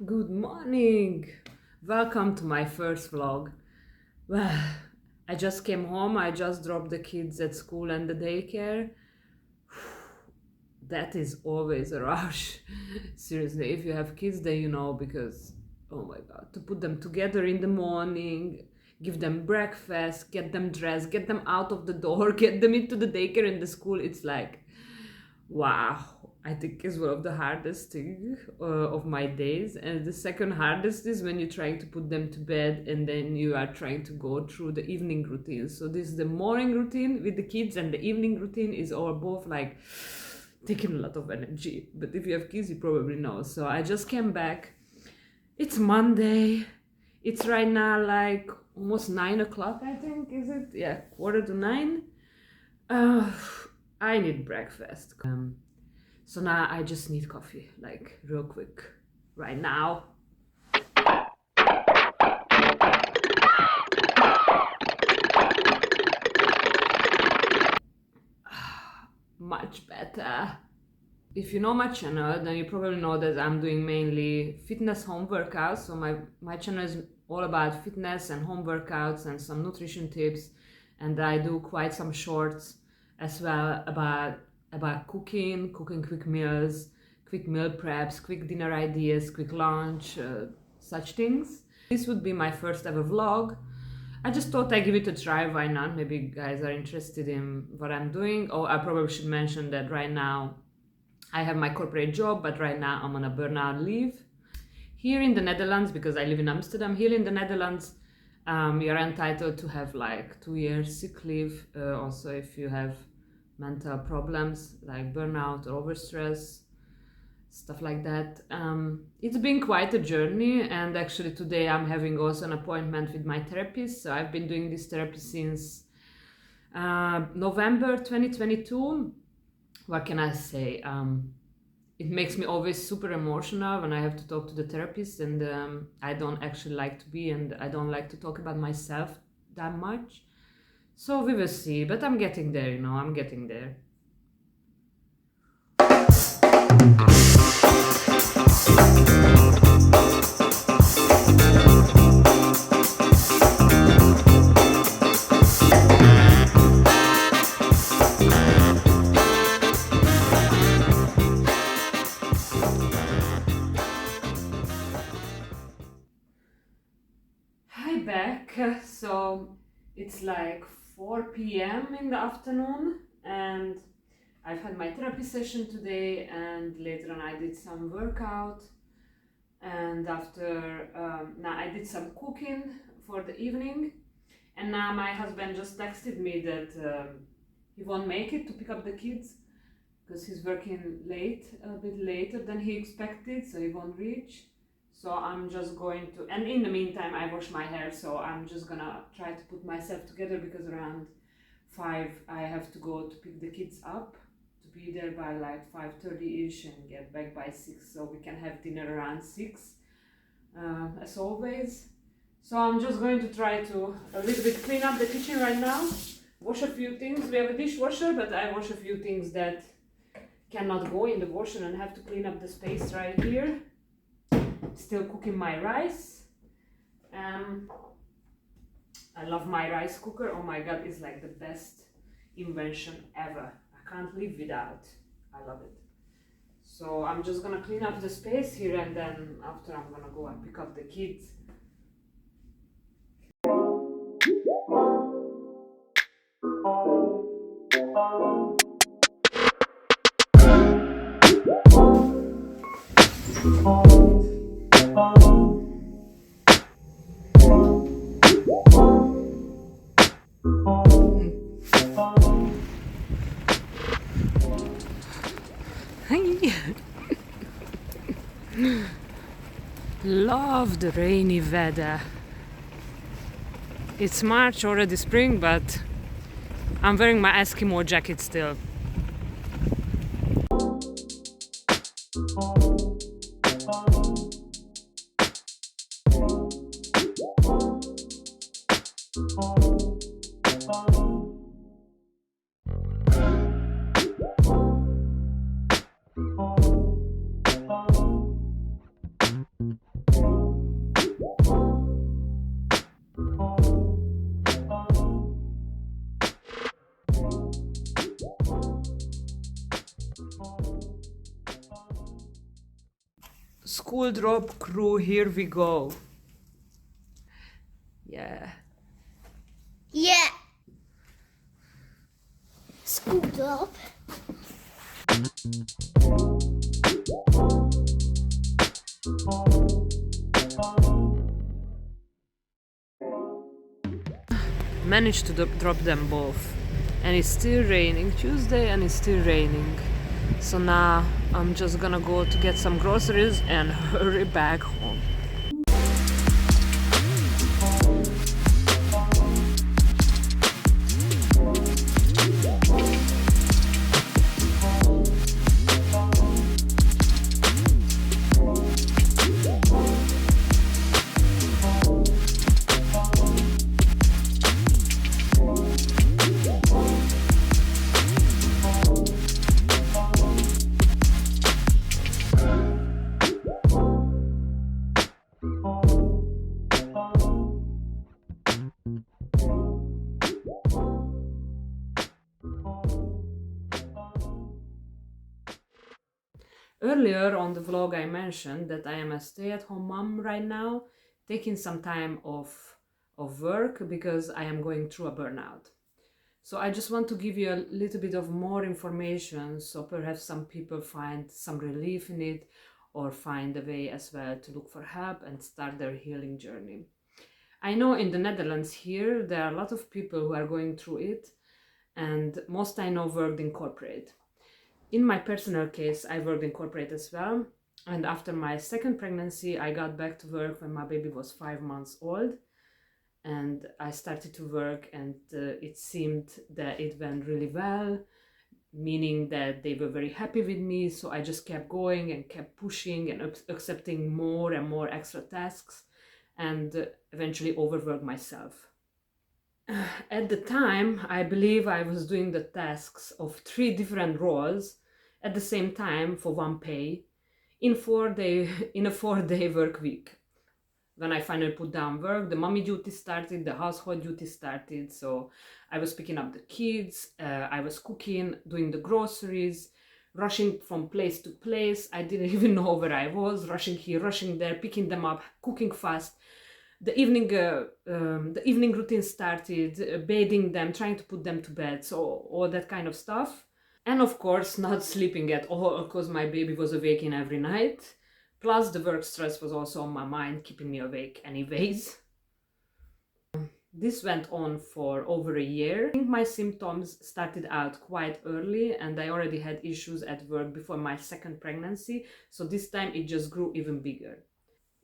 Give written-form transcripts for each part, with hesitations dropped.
Good morning! Welcome to my first vlog. Well, I just came home, I just dropped the kids at school and the daycare. That is always a rush. Seriously, if you have kids, then you know, because oh my god, to put them together in the morning, give them breakfast, get them dressed, get them out of the door, get them into the daycare and the school, it's like wow, I think is one of the hardest thing of my days. And the second hardest is when you're trying to put them to bed and then you are trying to go through the evening routine. So this is the morning routine with the kids and the evening routine is all both like taking a lot of energy. But if you have kids, you probably know. So I just came back. It's Monday. It's right now like almost 9 o'clock, I think, is it? Yeah, 8:45. Uh, I need breakfast. So now I just need coffee, like real quick, right now. Much better. If you know my channel, then you probably know that I'm doing mainly fitness home workouts. So my channel is all about fitness and home workouts and some nutrition tips. And I do quite some shorts as well about cooking quick meals, quick meal preps, quick dinner ideas, quick lunch, such things. This would be my first ever vlog. I just thought I'd give it a try, why not? Maybe you guys are interested in what I'm doing. Oh, I probably should mention that right now I have my corporate job, but right now I'm on a burnout leave. Here in the Netherlands, because I live in Amsterdam, here in the Netherlands, you're entitled to have like 2 years sick leave. Also, if you have mental problems like burnout or overstress, stuff like that. It's been quite a journey, and actually today I'm having also an appointment with my therapist. So I've been doing this therapy since November 2022. What can I say? It makes me always super emotional when I have to talk to the therapist, and I don't actually like to be, and I don't like to talk about myself that much. So we will see, but I'm getting there, I'm getting there. Hi back. So it's like 4 p.m. in the afternoon, and I've had my therapy session today, and later on I did some workout, and after now I did some cooking for the evening, and now my husband just texted me that he won't make it to pick up the kids because he's working late, a bit later than he expected, so he won't reach. So I'm just going to, and in the meantime I wash my hair, so I'm just gonna try to put myself together because around 5 I have to go to pick the kids up, to be there by like 5:30ish and get back by 6 so we can have dinner around 6, as always. So I'm just going to try to a little bit clean up the kitchen right now, wash a few things. We have a dishwasher, but I wash a few things that cannot go in the washer and have to clean up the space right here. Still cooking my rice. I love my rice cooker. Oh my god, it's like the best invention ever. I can't live without. I love it. So I'm just gonna clean up the space here, and then after I'm gonna go and pick up the kids. Hi. Love the rainy weather. It's March, already spring, but I'm wearing my Eskimo jacket still. School drop crew, here we go. Yeah. Yeah. Scooped up. Managed to drop them both. And it's still raining Tuesday and it's still raining. So now I'm just gonna go to get some groceries and hurry back home. Earlier on the vlog I mentioned that I am a stay-at-home mom right now, taking some time off of work because I am going through a burnout. So I just want to give you a little bit of more information so perhaps some people find some relief in it or find a way as well to look for help and start their healing journey. I know in the Netherlands here there are a lot of people who are going through it, and most I know worked in corporate. In my personal case, I worked in corporate as well, and after my second pregnancy I got back to work when my baby was 5 months old, and I started to work, and it seemed that it went really well, meaning that they were very happy with me, so I just kept going and kept pushing and accepting more and more extra tasks, and eventually overworked myself. At the time, I believe I was doing the tasks of 3 different roles at the same time for one pay in in a 4-day work week. When I finally put down work, the mommy duty started, the household duty started. So I was picking up the kids, I was cooking, doing the groceries, rushing from place to place. I didn't even know where I was, rushing here, rushing there, picking them up, cooking fast. The evening routine started, bathing them, trying to put them to bed, so all that kind of stuff. And of course, not sleeping at all because my baby was awaking every night. Plus, the work stress was also on my mind, keeping me awake anyways. This went on for over a year. I think my symptoms started out quite early, and I already had issues at work before my second pregnancy, so this time it just grew even bigger.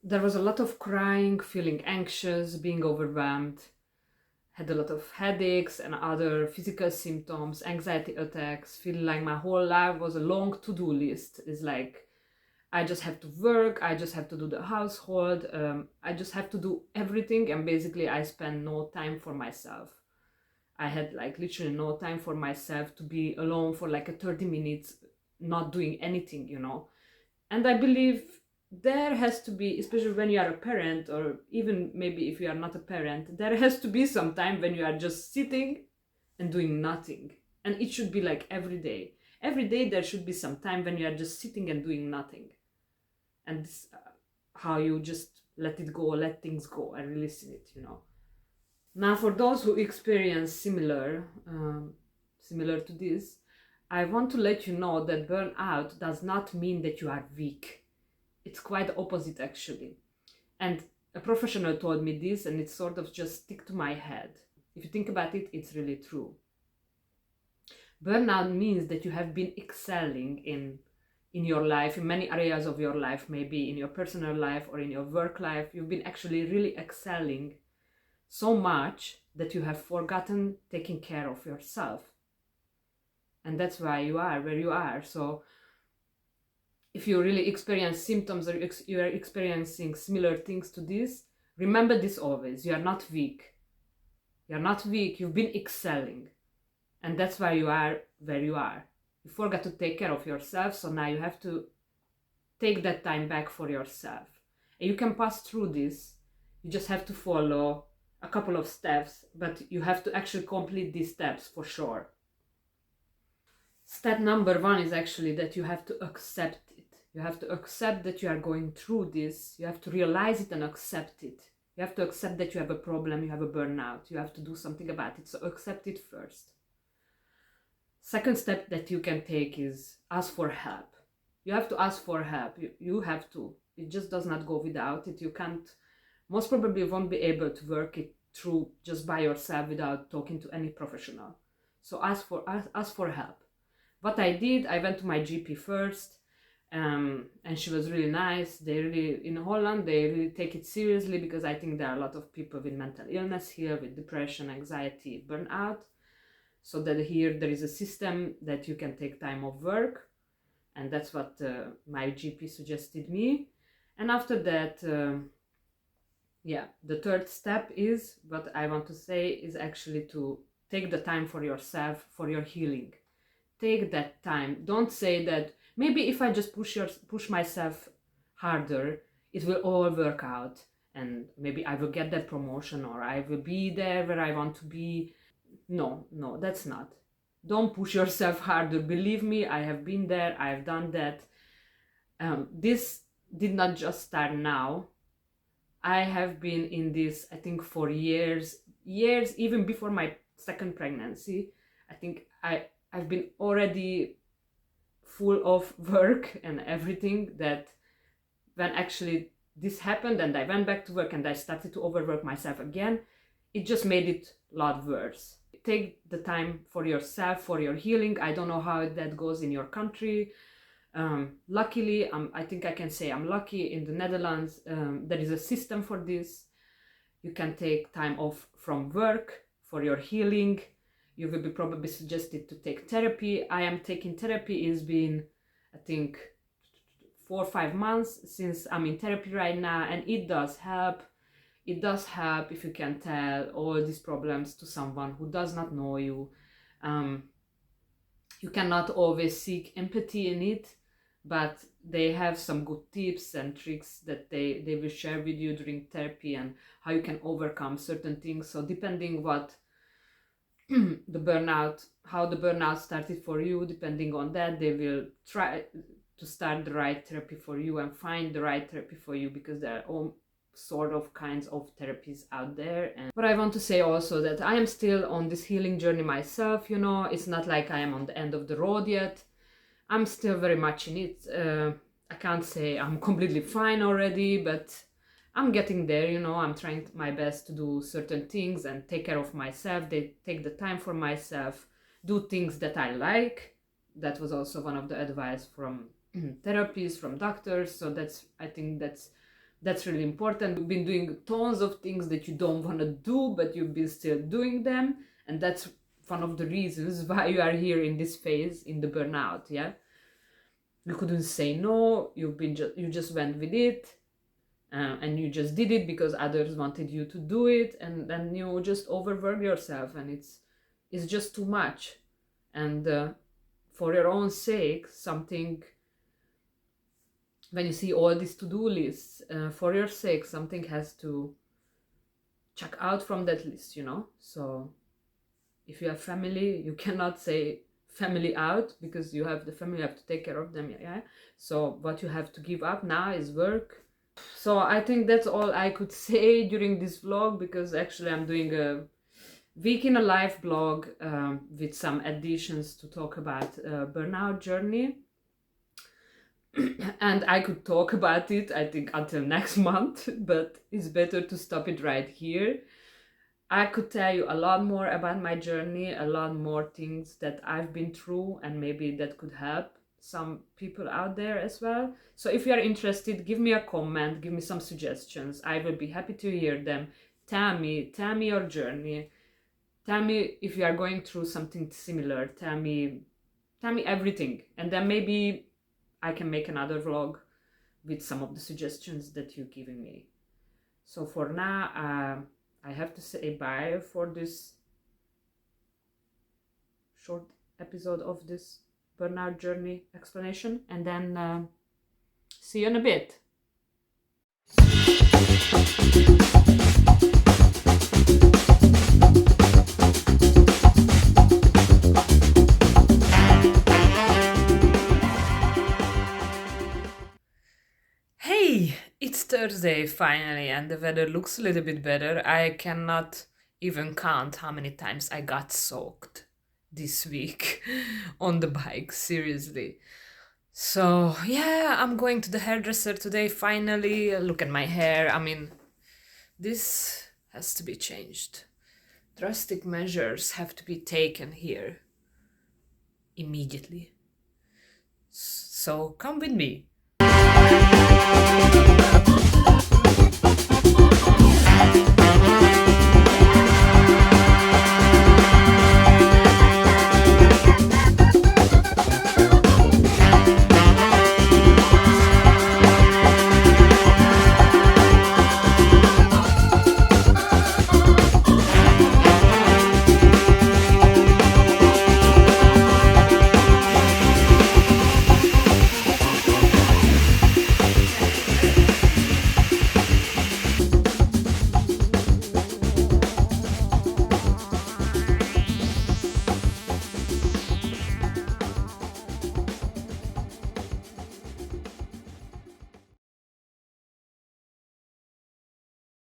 There was a lot of crying, feeling anxious, being overwhelmed, had a lot of headaches and other physical symptoms, anxiety attacks, feeling like my whole life was a long to-do list. It's like I just have to work, I just have to do the household, I just have to do everything, and basically I spend no time for myself. I had like literally no time for myself to be alone for like a 30 minutes not doing anything. And I believe there has to be, especially when you are a parent, or even maybe if you are not a parent, there has to be some time when you are just sitting and doing nothing. And it should be like every day. Every day there should be some time when you are just sitting and doing nothing. And this, how you just let it go, let things go and release it. Now, for those who experience similar to this, I want to let you know that burnout does not mean that you are weak. It's quite the opposite, actually. And a professional told me this, and it sort of just stuck to my head. If you think about it, it's really true. Burnout means that you have been excelling in your life, in many areas of your life, maybe in your personal life or in your work life. You've been actually really excelling so much that you have forgotten taking care of yourself. And that's why you are where you are. So if you really experience symptoms, or you are experiencing similar things to this, remember this always. You are not weak. You are not weak. You've been excelling. And that's why you are where you are. You forgot to take care of yourself, so now you have to take that time back for yourself. And you can pass through this. You just have to follow a couple of steps, but you have to actually complete these steps for sure. Step number 1 is actually that you have to accept it. You have to accept that you are going through this. You have to realize it and accept it. You have to accept that you have a problem, you have a burnout. You have to do something about it. So accept it first. Second step that you can take is ask for help. You have to ask for help. You have to. It just does not go without it. You can't, most probably won't be able to work it through just by yourself without talking to any professional. So ask for help. What I did, I went to my GP first, and she was really nice. They really, in Holland, they really take it seriously, because I think there are a lot of people with mental illness here, with depression, anxiety, burnout. So that here there is a system that you can take time off work, and that's what my GP suggested me. And after that, the third step is, what I want to say is actually to take the time for yourself, for your healing. Take that time. Don't say that maybe if I just push myself harder, it will all work out, and maybe I will get that promotion, or I will be there where I want to be. No, that's not. Don't push yourself harder. Believe me, I have been there, I have done that. This did not just start now. I have been in this, I think, for years, even before my second pregnancy. I think I've been already full of work and everything, that when actually this happened and I went back to work and I started to overwork myself again, it just made it a lot worse. Take the time for yourself, for your healing. I don't know how that goes in your country. Luckily, I think I can say I'm lucky. In the Netherlands, there is a system for this. You can take time off from work for your healing. You will be probably suggested to take therapy. I am taking therapy. It's been, I think, 4 or 5 months since I'm in therapy right now, and it does help. It does help if you can tell all these problems to someone who does not know you. You cannot always seek empathy in it, but they have some good tips and tricks that they will share with you during therapy, and how you can overcome certain things. So depending what how the burnout started for you, depending on that, they will try to start the right therapy for you and find the right therapy for you, because there are all sort of kinds of therapies out there. And but I want to say also that I am still on this healing journey myself. It's not like I am on the end of the road yet. I'm still very much in it. I can't say I'm completely fine already, but I'm getting there. I'm trying my best to do certain things and take care of myself. They take the time for myself, do things that I like. That was also one of the advice from therapists, from doctors. So I think that's really important. You've been doing tons of things that you don't want to do, but you've been still doing them. And that's one of the reasons why you are here in this phase, in the burnout, yeah? You couldn't say no, you just went with it, and you just did it because others wanted you to do it, and then you just overwork yourself, and it's just too much. And for your own sake, when you see all these to-do lists, for your sake, something has to check out from that list, So if you have family, you cannot say family out, because you have the family, you have to take care of them, yeah? So what you have to give up now is work. So I think that's all I could say during this vlog, because actually I'm doing a week in a life blog with some additions to talk about burnout journey. And I could talk about it, I think, until next month, but it's better to stop it right here. I could tell you a lot more about my journey, a lot more things that I've been through, and maybe that could help some people out there as well. So if you are interested, give me a comment, give me some suggestions. I will be happy to hear them. Tell me your journey. Tell me if you are going through something similar. Tell me everything, and then maybe I can make another vlog with some of the suggestions that you're giving me. So for now, I have to say bye for this short episode of this burnout journey explanation, and then see you in a bit. Yay! It's Thursday finally, and the weather looks a little bit better. I cannot even count how many times I got soaked this week on the bike, seriously. So, yeah, I'm going to the hairdresser today finally. Look at my hair. I mean, this has to be changed. Drastic measures have to be taken here immediately. So, come with me.